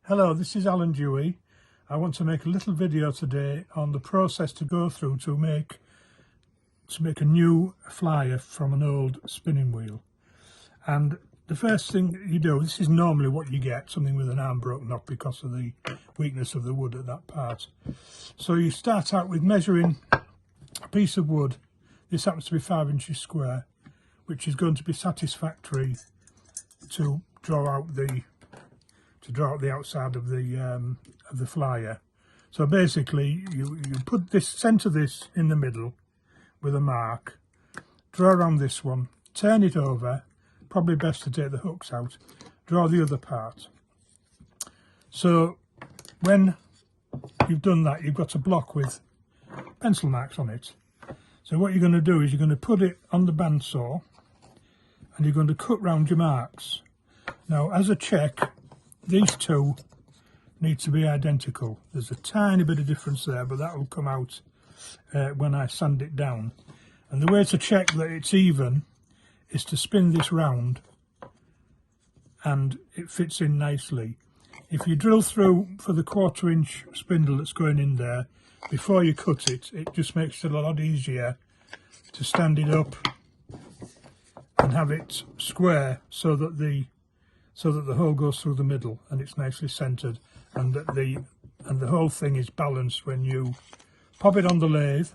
Hello, this is Alan Dewey. I want to make a little video today on the process to go through to make a new flyer from an old spinning wheel. And the first thing you do, this is normally what you get, something with an arm broken off because of the weakness of the wood at that part. So you start out with measuring a piece of wood. This happens to be 5 inches square, which is going to be satisfactory to draw out the outside of the flyer. So basically you put this, center this in the middle with a mark, draw around this one, turn it over, probably best to take the hooks out, draw the other part. So when you've done that, you've got a block with pencil marks on it. So what you're going to do is you're going to put it on the bandsaw and you're going to cut round your marks. Now, as a check, these two need to be identical. There's a tiny bit of difference there, but that will come out when I sand it down. And the way to check that it's even is to spin this round and it fits in nicely. If you drill through for the 1/4 inch spindle that's going in there, before you cut it, it just makes it a lot easier to stand it up and have it square so that the hole goes through the middle and it's nicely centered, and that the whole thing is balanced when you pop it on the lathe,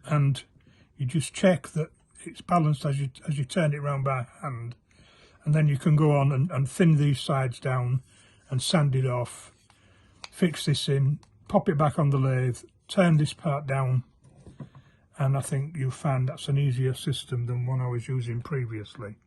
and you just check that it's balanced as you turn it round by hand, and then you can go on and thin these sides down and sand it off, fix this in, pop it back on the lathe, turn this part down, and I think you'll find that's an easier system than one I was using previously.